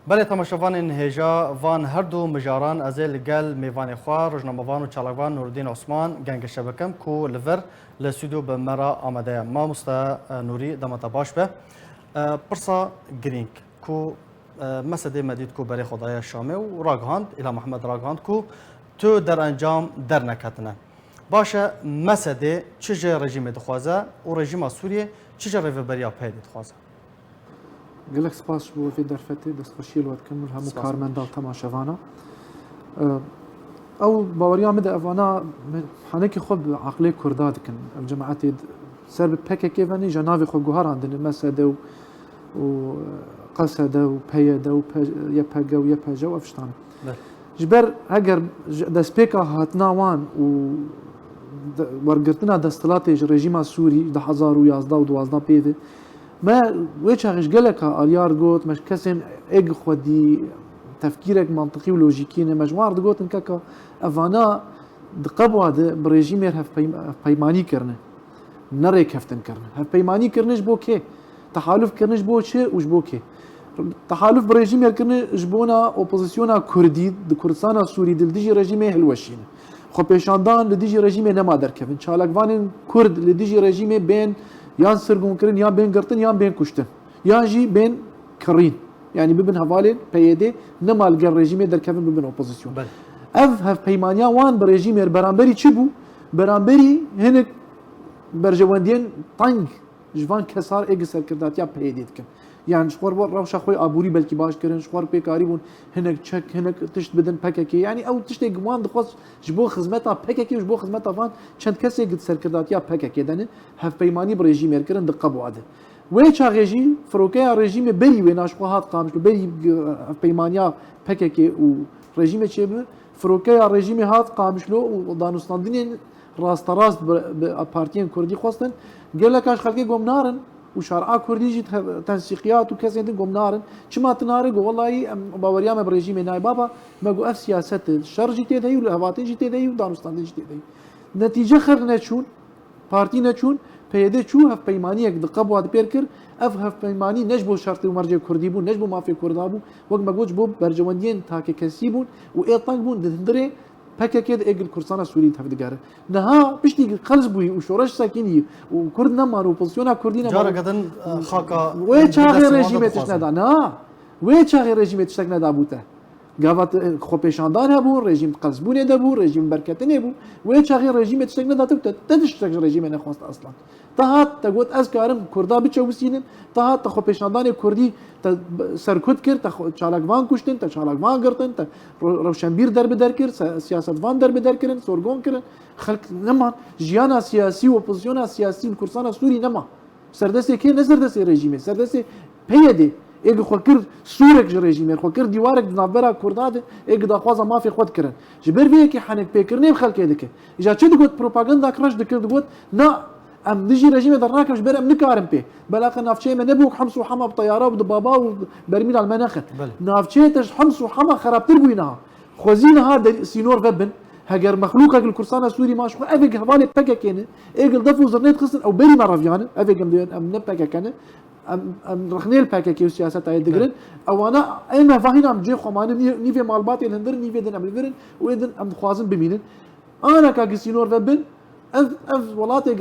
بله تماشاوان هجا وان هر دو مجاران ازل گل میوان خوار روزنامه‌وان و چالاکوان نوردین عثمان گنگ شبکم کو لور لسیدو به مرا آمده ما مستا نوری دمتا باش به پرسا گرینگ کو مسده مدید کو برای خدای شامه و راگهاند اله محمد راگهاند کو تو در انجام در نکتنه باشه مسده چه رژیم دخوازه و رژیم سوریه چه ریوبریا پید دخوازه قالك سباس بو في درفتي دست خشيل وتكمل هم كارمندا تماشاوانا او باوريا مدى افانا حنكي خب عقلي كرداد كن الجماعات سرب بك كيفاني جنافي خو جوهر عندنا مسد و قصد و بيد و يبهجا و يبهجا وافشتان جبر هجر دسبيكا هاتنا وان و ورقتنا دستلاتي رژيم سوري 2011 و 12 بيده ما ويش هاش قالك اليار قوت مش كسن اج خدي تفكيرك منطقي ولوجيكي مش وارد قوت انكاكا افانا دقبوا هذا بريجيم يرهف بيماني كرنه نريك هفتن كرنه هف بيماني كرنش بوكي تحالف كرنش بوشي وش بوكي تحالف بريجيم يركرنه جبونا اوبوزيسيونا كردي كردستان سوري دل ديجي رژيم هلوشين خو پیشاندان لديجي رژيم نما دركفن چالکوان كرد لديجي رژيم بين يان سرقون كرين يان بين قرطن يان بين كشتن يان جي بين كرين يعني ببن هفالين بيدي نما القر رژيمي در كفن ببن اوبوزيسيون اف هف بيمانيا وان برژيمي برامبري چبو برامبري هنك برجواندين طنج جوان كسار ايج سركردات يا بيدي دكن يعني شخور روش اخوي ابوري بلكي باش كرن شخور بيكاري بون هنك تشك هنك تشت بدن باكاكي يعني او تشتي جوان دخص جبو خدمتها باكاكي وجبو خدمتها فان چند كسي قد سركردات يا باكاكي دنه هف بيماني بريجيم يركرن دقبو عده ويچا ريجي فروكيا ريجيم بري ويناش هات قامش بري هف بيمانيا باكاكي و ريجيم تشيب فروكيا ريجيم هات قامش له ودانستاندين راست راست بارتيان كردي خواستن قال لك اش خلقي قوم نارن وشارع كردي جيت تنسيقيات وكذا قوم نارن شما تنارق والله باوريا ما بريجيم ناي بابا ما جو اف سياسه الشر جيتي داي والهواتي جيتي داي ودانستان جيتي داي نتيجه خرنا شون بارتينا شون بيده شو هف بيماني دقبوا هذا بيركر اف هف بيماني نجبو شرطي ومرجع كردي بو نجبو ما في كردابو وقت ما جوج بو برجواندين تاكي كسيبون وايطان بون دندري پکه کد اگل کردستان سوری تفدگاره نه بشتی خلص بوی و شورش ساکنی و کرد نمارو پوزیشن کردی نمارو جارا قدن خاکا و چاغ رژیمتش ندا نه و چاغ رژیمتش تک ندا بوده گاوت خو پیشاندان هبو رژیم قصبونه دبو رژیم برکتنه بو و چاغ رژیمتش تک ندا تو تدش تک رژیم نه خواست اصلا تهات تقول از کارم کردا بچوسینن تهات خو پیشاندان کردی سرکوت کرد تا چالکوان کشتن تا چالکوان گرتن تا روشنبیر در بدر کرد سیاستوان در بدر کردن سورگون کردن خلق نما جیانا سیاسی و اپوزیسیون سیاسی کردستان سوری نما سردسته که نسردسته رژیم سردسته پیاده اگه خو کرد سورک رژیم خو کرد دیوارک نابرا کرداد اگه داخواز ما فی خود کردن جبر وی که حنک پیکرنی خلق دکه اجا چه دگوت پروپاگاندا کراش دکه دگوت نه ام نجي رژیم در راكش بر ام نكارم بي بلاخ نافشي من نبوك حمص وحما بطياره وبابا وبرميل على المناخ نافشي تش حمص وحما خراب تربوينها خوزينها سينور فبن هاجر مخلوق اجل كرسانه سوري ماشخ افيك هوالي بكا كان اجل ضفو زرنيت خصن او بري مرافيان افيك ام نبكا كان ام رخنيل باكا كيو سياسه تاع دغرن او انا انا فاهين ام جي خمان نيفي مالباتي الهندر نيفي دن ام الفرن ويدن ام خوازن بمينن انا كاجسينور فبن اف ولاتي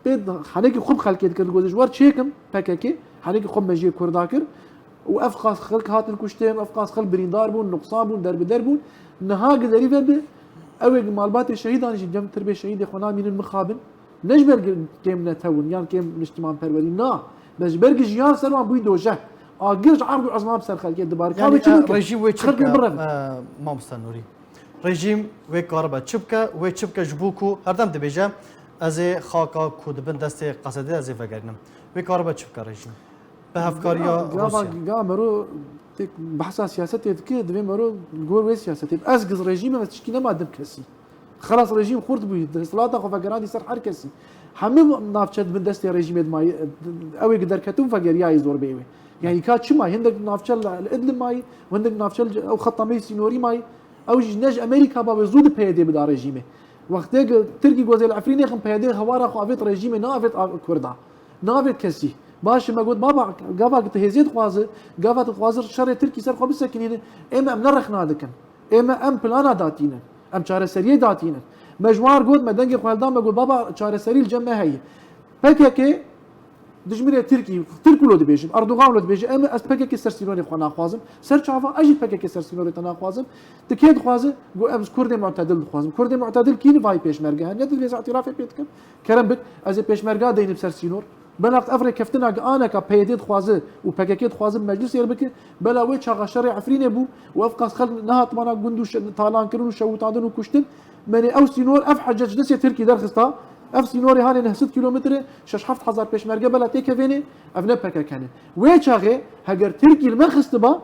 بيد حنيك خب خلكي كر جوار تشيكم باكاكي حنيك خب مجي كرداكر وافقاس خلق هات الكشتين افقاس خل بريندار بون نقصان بون درب دربون نها قدري فب اوي مالبات الشهيد انا جم تربيه شهيد اخونا من المخابن نجبر كيم نتون يعني كيم اجتماع برولي نا بس برج جيان سلمان بوي دوجه اجرج عرض عظمه بسر خلكي دبار يعني رجيم ويتشكل ما مستنوري رژیم و کاربا چبکه و چبکه جبوکو هر دم دبیجه از خاکا کودبن دست قصده از وگرنم و کاربا چبکه رژیم به هفکاریا روسیا جا مرو تك بحث سياسات كده دبي مرو جور وي سياسات اسقز رژیم بس تشكي ما دم كسي خلاص رژیم خورد بو صلاته خو فقرادي سر حر كسي حمم نافچت من دست رژیم ماي او يقدر كتم فقر يا يزور بيوي يعني كاتش ماي هندك نافچل الادل ماي وهندك نافچل او خطامي سينوري ماي او جناج امريكا باب زود بيدي بدا رژیمه وقتی ترکی گوزل عفرینی خم پیاده هوارا خو افت رژیم نه افت کردا نه افت کسی باش ما قلت بابا قافا قلت هزيد خوازه قافا خوازر شر تركي سر خو بسكنين اما ام نرخنا دكن اما ام بلانا داتينا ام چاره سريه داتينا مجوار قلت ما دنگ خوالدان بقول بابا چاره سري الجمه هي PKK دجمنه تركي لو دبيجم اردوغان لو دبيجم اما اس PKK سرسينوري خو ناخوازم سر چاوا اجي PKK سرسينوري تناخوازم تكيد خوازه قو امس كرد معتدل خوازم كرد معتدل كين فاي بيشمرغه هن يد ليس اعتراف بيتكم كرم بك از بيشمرغه دين بسرسينور بناقت افريقيا كفتنا انا كبيديد خوازه و PKK خوازه مجلس يربك بلا وي چاغا شرع عفرين ابو وافقاس خل نهات مانا گندوش طالان كرن وشوتادن وكشتن من او سينور اف حجج دسي تركي درخستا اف سينوري هاني نه 6 كيلومتر شش حفت حزار بيشمرگه بلا تيكفيني افنا PKK وي چاغه هگر تركي المخستبا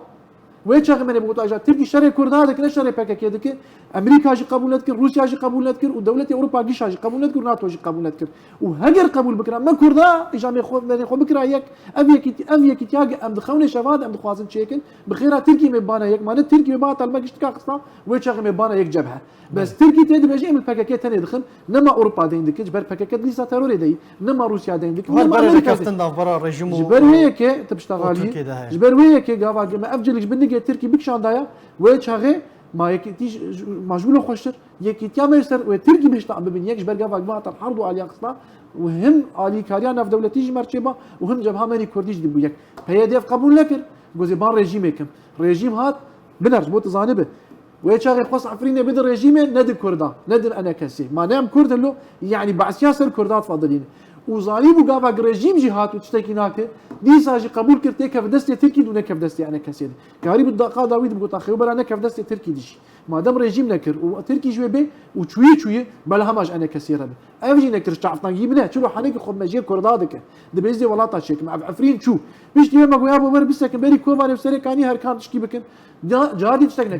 وي چاغه من بوت اجا تركي شرع كردها دك شرع PKK دك امريكا جي قبولت كر روسيا جي قبولت كر ودوله اوروبا جي قبولت كر ناتو جي قبولت كر وهجر قبول بكره ما كردا اجا خو من خو بكره يك افيك تياج ام دخونه شفاد ام دخوازن تشيكن بخيرا تركي مبانا يك معناته تركي مبانا طلبك اشتكا قصنا وي چاغه مبانا يك جبهه بس تركي تد بيجي من PKK تاني دخل نما اوروبا دين دك جبر PKK ليس تروري دي نما روسيا دين دك نما امريكا كفتن برا ريجيم جبر هيك تبشتغالي جبر هيك قافا ما افجلك بنك تركي بكشان دايا وي چاغه ما يكتيش مجبول خوشتر يكتيا ما يستر وتركي مش تعب بين يكش برجع فاجمع الحرب على قصنا وهم علي كاريانا في دولتي مرتبه وهم جبهه ماني كرديش دبو يك هي ديف قبول لكر جوزي بان ريجيمكم ريجيم هات بنرج بوت زانبه ويشاغي خص عفرينه بدر ريجيم ند كردا ندر انا كسي ما نام كرد له يعني بعد سياسه كردات فاضلين وظالم وقافا ريجيم جهات وتشتكي هناك دي ساجي قبول كرتي كف دستي تركي دون كف دستي انا كسيد كاري بالدقه داويد بقول اخي وبر انا كف دستي تركي ديش ما دام ريجيم نكر وتركي شوي بي وشوي بلا هماج انا كثير به افجي نكر شعطنا جيبنا شو حنك خد مجي كردادك دبيزي ولا تشيك مع عفرين شو مش ديما ما ابو مر بس كبري كوما نفسري كاني هر كان تشكي بكن جادي تشتكنا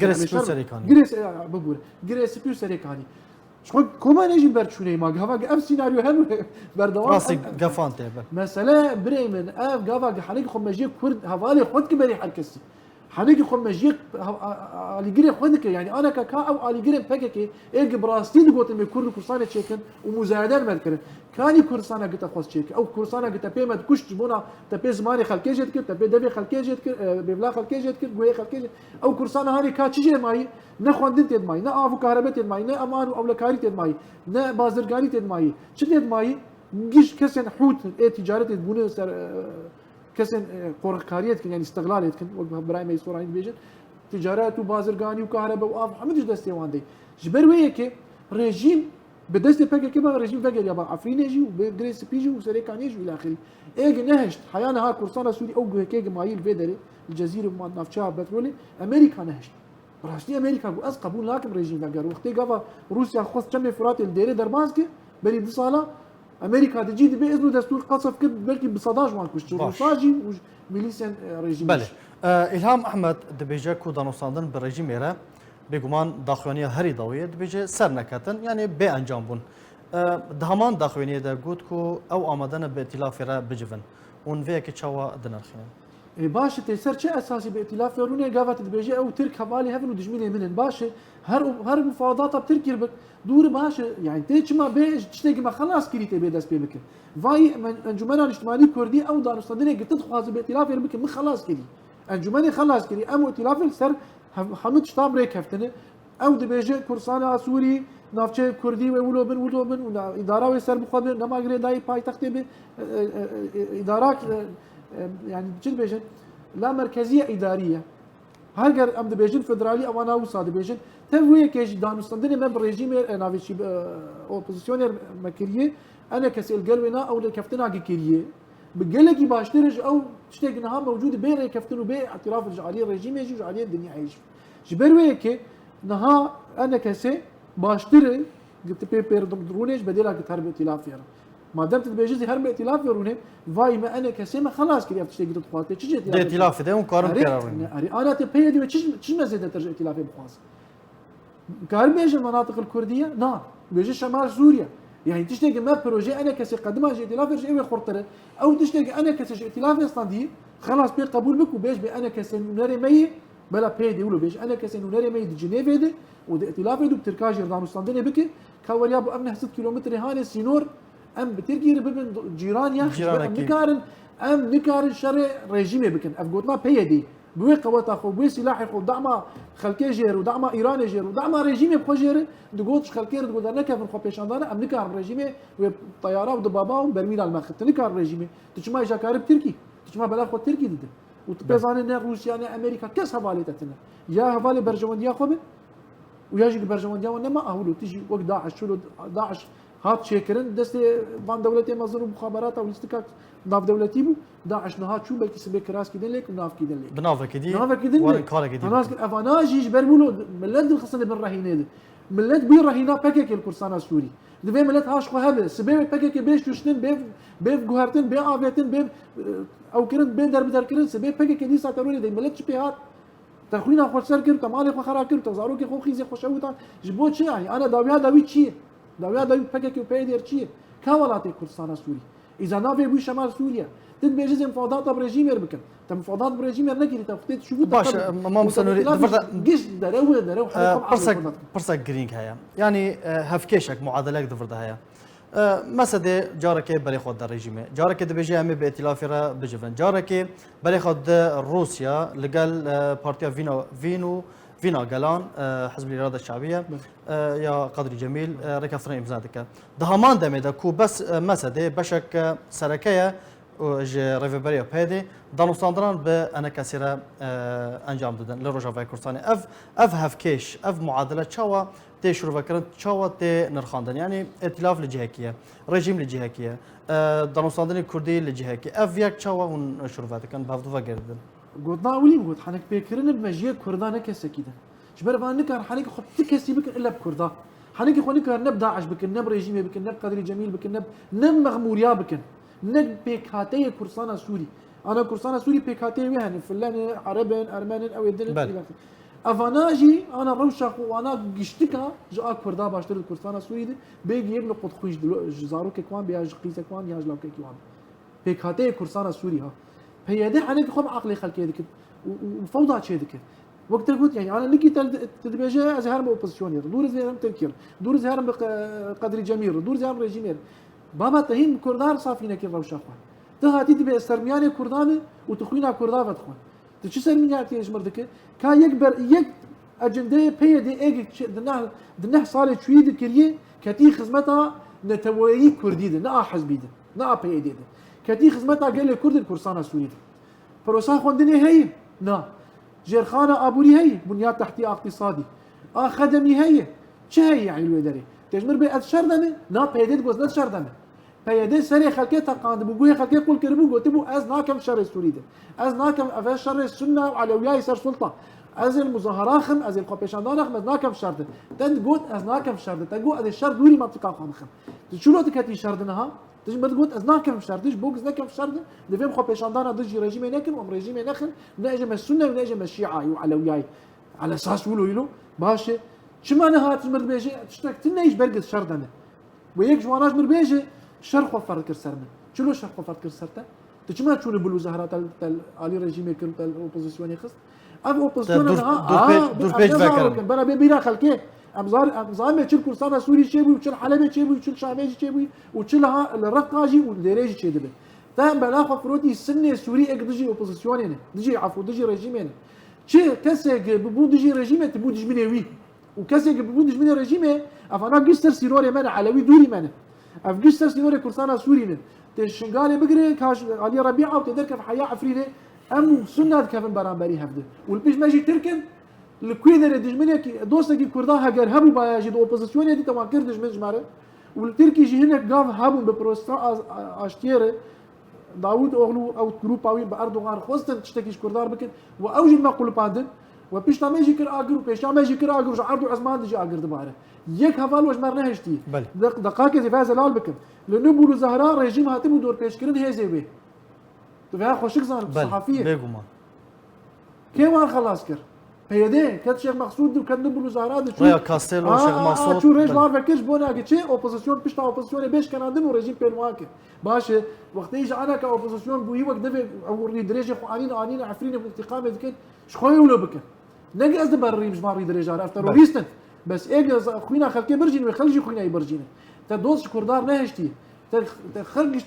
جريس بقول جريس بيو سري كاني شو كوما نجي برشوني ما قافا اف سيناريو هم بردوام راسي قفان تبع مثلا بريمن اف قافا حنك خد مجي كرد هفالي خد كبري حركسي حنيجي خم مجيك على جري خدك يعني انا كا او على جري PKK ايج براستين قلت من كل كورسانه تشيكن ومزايدان مذكر كاني كورسانه قلت اخذ تشيك او كورسانه قلت بيمد كش بونا تبي زماني خلكيجت كت تبي دبي خلكيجت كت ببلا خلكيجت كت جوي خلكيجت او كورسانه هاني كا تشي ماي نخوندت يد ماي نا افو كهربت يد ماي نا امان او لكاريت يد ماي نا بازرغانيت يد ماي شد يد ماي جيش كسن حوت تجاره بونه سر كسن قرقاريت يعني استغلاليت كن براي ما يصور عند بيجن تجارات وبازرغاني وكهرباء واف حمدش دستي واندي جبر ويك ريجيم بدست PKK ما ريجيم فقر يا عفرين يجي وبدريس بيجي وسريكان يجي الى اخره ايج نهشت حيانا ها كورسانا سوري او هيك مايل فيدري الجزيره ما نافشا بترولي امريكا نهشت راشتي امريكا از قبول لكن ريجيم فقر وقتي قفا روسيا خص كم فرات الديره دربانسكي بري بصاله امريكا تجي باذن دستور قصف كد بلكي بصداج ما كوش روساجي وميليسيان ريجيم بله الهام احمد دبيجا كو دانوستاندن بالريجيم ايرا بيغمان داخوانيه هري ضويه دبيجا سر نكاتن يعني بي انجام بون دهمان داخوانيه دا گوت كو او امدن بائتلاف را بجفن اون ويك تشوا دنرخين باش تيسر چه اساسي بائتلاف رونه قافت دبيجا او ترك حوالي هفن ودجمين منن باش هر مفاوضات بتركي بك دور باش يعني تيش ما بيج تشتكي ما خلاص كريتي بيدس بيبك فاي انجمن الاجتماعي الكردي او دانستاني قلت تخواز بائتلاف يربك من خلاص كري انجمن خلاص كري ام ائتلاف سر حمد شتام ريك هفتنه او دبيجا كورسانا سوري نافچه كردي ولو بن اداره وسر مخابر نما غري داي باي تختي به ادارات يعني جد بيجن لا مركزيه اداريه هرگر ام دبيجن فدرالي او انا وصاد دبيجن تبوي كيش دانستاندني من ريجيم نافيشي اوبوزيسيونير مكريه انا كسل قلبنا او لكفتنا كيريه بقلكي باشترج او تشتغنها موجود بين كفتن وبين اعتراف الجعليه الرجيم يجي عليه الدنيا عايش جبروي كي نها انا كسي باشتري قلت بيبر درونيش بديلها قلت هرب ائتلاف يرى ما دام تبيجي هرب ائتلاف يرونه فاي ما انا كسي ما خلاص كده تشتغل قلت خاطر تشي ائتلاف ده وقارن قرارين انا تبي دي تشي مزيد ترجع ائتلاف بخاص قال بيجي المناطق الكرديه نعم بيجي شمال سوريا يعني تشتغل ما بروجي انا كسي قدمها ائتلاف يرجع خرطره او تشتغل انا كسي ائتلاف اصلا خلاص بي قبول بك وبيج بي انا كسي نري مي بلا بيدي ولو بيج انا كسي نري مي دي جنيف دي ودي ائتلاف دو بتركاج يردان مستندني بك كاوليا ابو امن 6 كيلومتر هاني سينور ام بتركي ببن جيران يا جيران ام أكيد. نكارن ام نكارن شر ريجيمي بكن افقوت ما بيدي بوي قوات اخو بوي سلاح اخو دعما خلكي جير ودعما ايران جير ودعما ريجيمي بخجير دغوت خلكي دغوت نكا في خو بيشاندانا ام نكار ريجيمي وطياره ودبابا وبرميل المخت نكار ريجيمي تشما جاكارب تركي تشما بلا خو تركي دد وتبزان ان روسيا ان امريكا كاس حواليتنا يا حوالي برجمنديا خو وياجي برجمنديا ونما اهولو تجي وقت داعش شو داعش هات شيكرن دست فان دولتي مصدر مخابرات او استكاك ناف دولتي بو داعش نهات شو بلكي سبي كراس كيدن لك وناف كيدن لك بنافه كدي نافه كيدن ولا كاره كدي انا افاناجي برمولو ملت خصنا بالرهينه ملت بي رهينه باكيك الكرسان السوري دبي ملت هاش خو هبل سبي باكيك بيش وشتن بيف جوهرتن بي افيتن بي او كرن بين در كرن سبي باكيك دي ساتروني دي ملت شبيهات تخوينا خو سر كر تمالي خو خرا كر تزارو كي خو خيزي خو شوتان جبوت شي يعني انا داوي شي داوي باكيك بيدير شي كاولاتي كرسان السوري اذا نافي بو شمال سوريا تنبجز مفاوضات بريجيمير بكن تم مفاوضات بريجيمير نكري تفتيت شو باش ما مسنوري جيش درو برسك جرينك هيا يعني هفكيشك معادلات دفردا هيا مسد جارك بري خود الرجيم جارك دبيجي امي بائتلاف را بجفن جارك بري خود روسيا لقال بارتيا فينا قالان حزب الاراده الشعبيه يا قدري جميل ركفرين بزادك دهمان دمدا كو بس مسد بشك سركيه ريفيبريا بهدي دانو ساندران بانا كثيره انجام دادن لروجافاي كورساني اف هفكيش اف معادله تشاوا تي شروع فكرت تشاوا تي نرخاندن يعني ائتلاف لجهكيه رجيم لجهكيه دانو ساندران كردي لجهكيه اف ياك تشاوا ون شروع كان بافدو فاجردن قلنا ولي قلت حنك بكرن بمجيه كردان كسكيده جبر فانك حنك خط كسي بك الا بكردا حنك خونك نب داعش بك نب رجيمي بك نب قدري جميل بك نب مغموريا بك نب بيكاتي كرسان سوري انا كرسان سوري بيكاتي يعني فلان عرب ارمان او يدن افاناجي انا روشق وانا قشتكا جاء كردا باشتر كرسان سوري دي بيجي يبلغ قد خوش زارو كوان بياج قيس كوان ياج لاوك كوان بيكاتي كرسان سوري ها هي دي حنك خب عقلي خلكي ديك وفوضى شي ديك وقت قلت يعني انا نكي تدبيجي ازهر باوبوزيسيونير دور زهرم تركيا دور زهرم بقدري جميل دور زهرم ريجيمير بابا تهين كردار صافينا كيف روشاخ تهاتي تبي سرمياني كردانه وتخوينا كردا فتخون تشي سرمياني يجمردك كا يكبر يك اجنده بي دي ايج دنه صالح شويد كريه كتي خدمتها نتوي كرديد نا حزبيد نا بي دي كتي خدمتها قال لي كرد الكرسانه السوري بروسا خوندني هي نا جرخانه ابوري هي بنياد تحتيه اقتصادي خدمي هي شهي يعني الودري تجمر بي اتشردمه نا بيدت جوز نتشردمه بيدت سري خلكتها قاند بوغي خلكي قول كربو قلتبو از ناكم شر السوري ده از ناكم افاش شر السنه وعلوياي سر سلطه از المظاهرات خم از القوبيشاندان خم ناكم شر ده تن قلت از ناكم شر ده تقول از الشر دوري منطقه خم شو لو تكتي شردنها تجمر قلت از ناكم شر ديش بوغز ناكم شر ده دفهم قوبيشاندان ضج رجيم ناكن وام رجيم ناخن ناجم السنه وناجم الشيعه وعلوياي على اساس ولو يلو باشه شما نهات مربيجي تشتك تنيش برقد شردنه ويك جواناج مربيجي شرخ وفرد كرسرنا شلو شرخ وفرد كرسرتا تجمع تشون بلو زهرات الالي رجيم كل الاوبوزيسيون يخص اب اوبوزيسيون دور بيج فاكر بلا بيرا خلكي ابزار ما تشيل كرسانا سوري شيبي وتشيل حلبي شيبي وتشيل شعبي شيبي وتشيلها الرقاجي والدريجي شيبي تا بلا خفروتي السنه سوري اك دجي اوبوزيسيون هنا دجي عفوا دجي رجيم هنا شي كسك ببو دجي رجيم تبو دجي منوي وكسك ببو دجي من رجيم افانا قصر سيروري من علوي دوري من افقشتر سينوري كرسانا سوريين تشنغالي بقري كاش علي ربيعه وتدرك في حياه عفريده ام سنه كفن برامبري هفده والبيش ماجي تركن الكويدر دجمنك دوستك كردها هاجر هبو باجي اوبوزيسيون دي تمام كردج من جماره والتركي جي هناك قاف هبو ببروستا اشتيره داوود اوغلو او جروباوي باردوغان خوستن تشتكيش كردار بكن واوجد ما قول باندن وبيش ما يجي كر اجر وبيش ما يجي كر اجر عرض عثمان دجي اجر دباره يك هفال وش مرنا هشتي دقائق زي فاز لال بكم لانه بولو زهراء ريجيم هاتم دور بيشكرن هي زي بي تبع خوشك زان الصحفيه بيغوما كيوان خلاص كر هيدي كات شيخ مقصود وكان بولو زهراء ريا كاستيلو شيخ مقصود شو ريج لار فكرش بونا كتشي اوبوزيسيون بيشتا اوبوزيسيون بيش كندن وريجيم بينواك باشه وقت يجي انا كاوبوزيسيون بو يوك دفي او ريدريجي خوانين عفرين بالاستقامه ذيك شخوي ولا بك نجي از بري مش ماري دريجه عرفت تروریستن بس اجا خوينا خلكي برجين وخلجي خوينا يبرجين تا دوست كردار نهشتي خرجش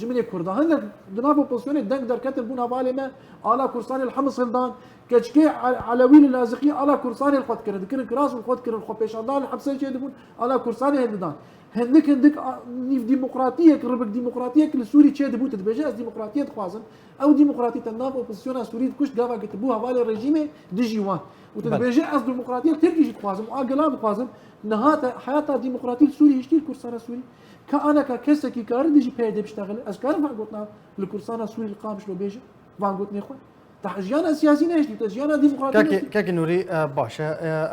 جمله كردا هندك دنافو بوزيشن دنك در كتر بون حواله ما على كرسان الحمص هندان كشكي علويل اللازقي على كرسان الخط كرد كر كراس الخط كر الخط بيشاندان الحبسه شي دبون على كرسان هندان هندك نيف ديمقراطيه كربك ديمقراطيه كل سوري شي دبون تبجاز ديمقراطيه خوازن او ديمقراطيه الناف اوبوزيسيون سوري كش دافا كتبوها حواله ريجيمي ديجيوان وتبجا از ديمقراطيه تركي خوازم واقلاب خوازم نهات حياتها ديمقراطيه سوري يشتي كرسان سوري كأنا ككسكي كار ديجي بيدي بشتغل أذكر ما قلنا الكرسان السوري القام شلو بيجي ما قلت نخوي تحجيانا سياسيين ايش تحجيانا ديمقراطيين كاكي نوري باشا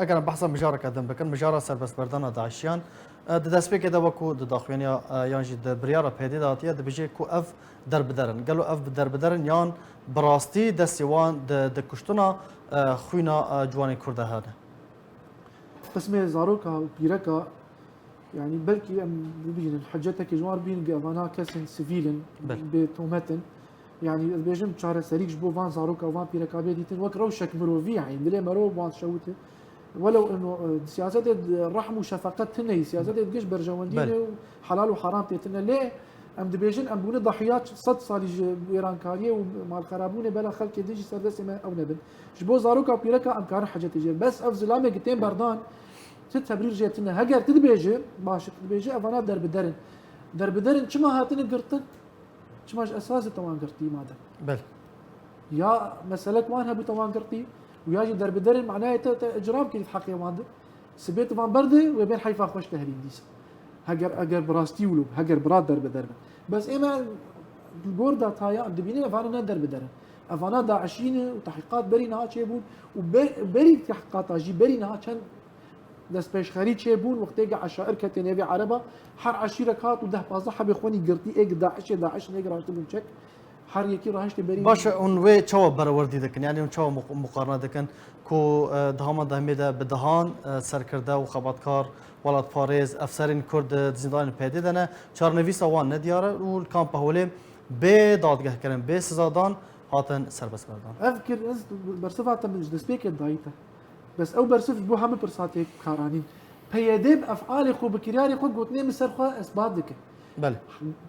اگر بحث مجارة كدم بكن مجارة سربس بردانا داعشيان دست بك دا وكو داخوينيا يانجي د بريارا بيدي داتيا د بيجي كو اف درب درن قالوا اف درب درن يان براستي دستيوان د كشتنا خوينا جواني كرده هذا قسمه زاروكا بيركا يعني بلكي ام بين حجتك جوار بين قوانا كسن سيفيلن بتومتن يعني بيجم شهر سريك جبو فان زاروكا وفان بيركابي ديتن وك روشك مروفي يعني دلي مرو وان شوته ولو انه سياسات الرحم وشفقات تنهي سياسات الجيش برجواندين وحلال وحرام تيتنا ليه ام دبيجن ام بون ضحيات صد صالي ايران كاريه ومال خرابونه بلا خلق ديجي سردس ما او نبل جبو زاروكا بيركا ام كان حاجه تجي بس افزلامه قتين بردان تبرير جاتنا هجر تدبيجي باش تدبيجي افانا درب درن كما هاتن قرطن كماش اساس توان قرطي ماذا بل يا مسألة وانها بتوان قرطي وياجي درب درن معناه اجرام كيف حقي ماذا سبيت فان برده وبين حيفا خوش تهريب ديس هجر براستي ولو هجر براد درب بس اما الجوردا تايا دبيني افانا درب درن افانا داعشين وتحقيقات برينا تشيبون وبري تحقيقات اجي برينا كان دست پیش خرید چه بون وقتی که عشائر کتی نوی عربا هر عشیره کات و ده پازده حبی خونی گرتی ایک داعش نگرانت بون چک هر یکی راهش بری باشه اون وی چوا برآوردی دکن یعنی اون چوا مقارنه دکن کو دهمان دهمیده بدهان سرکرده و خباتکار ولاد پاریز افسرین کرد زندان پیدا دنه چارنویس آوان ندیاره و کامپ هولی به دادگاه کردن به سزادان هاتن سربست کردن اذكر برصفات من دست پیک دایته بس او برصف بو هم برصات كارانين بيدب افعال خو بكرياري خو قوتني مسرخه اثبات دك بله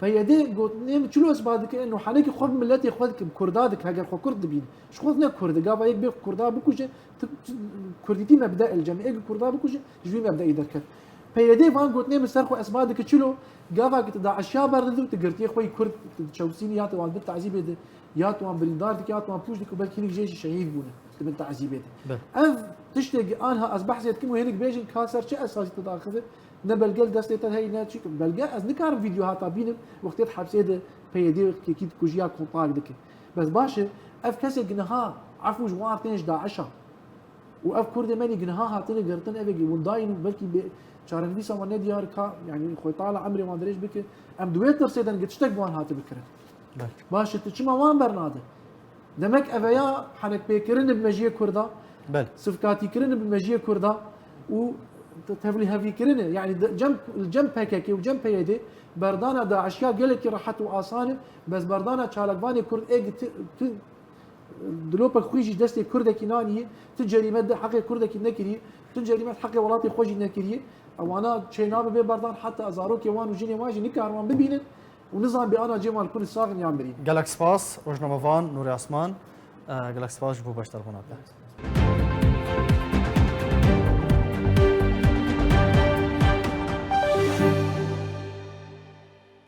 بيدب قوتني شلو اثبات دك انه حالك خو ملتي خودك بكردادك هاجر خو كرد بين شخوذنا كرد قابا يك بكردا بكوجه كرديتي مبدا الجمعيه كردا بكوجه جوي مبدا يدرك بيدب فان قوتني مسرخه اثبات دك شلو قابا كتدا عشا برد تقرتي خوي كرد تشوسيني يا تو بالتعذيب يا تو بريندار دك يا تو بوش دك بالكينك جيش شهيد بونه من تعذيبته اف تشتاق انها اصبح زي كم هيك بيجن كاسر شيء اساسي تداخل نبل قال دستي هي ناتشي بلقى از نكار فيديوهات بين وقت حبسيده بيدي كيد كوجيا كونطاك دك بس باشه اف كسر جنها عفوا جوار تنج داعشة واف كرد ماني جنها هاتني قرتن ابي ونداين بلكي شارن بيسا من ديار كا يعني خوي طالع عمري ما ادريش بك ام دويتر سيدن قد تشتاق وان هات بكره باشه تشما وان برناده دمك افيا حنك بيكرن بمجيه كردا بل صفكاتي كرن بمجيه كردا و تفلي هافي كرن يعني الجنب هكاكي وجنب يدي بردانا دا اشياء قالك راحت واسانه بس بردانا تشالقفاني كرد اي دلوبك خويجي دستي كردك ناني تجري مد حقي كردك نكري تجري مد حقي ولاتي خوجي نكري او انا تشيناب بي بردان حتى ازاروك يوان وجيني واجي نكاروان ببينن ونظام بانا جمال كل صاغن يعمري جالاكس باس روجنا مافان نوري عثمان جالاكس باس جبو باش تلفونات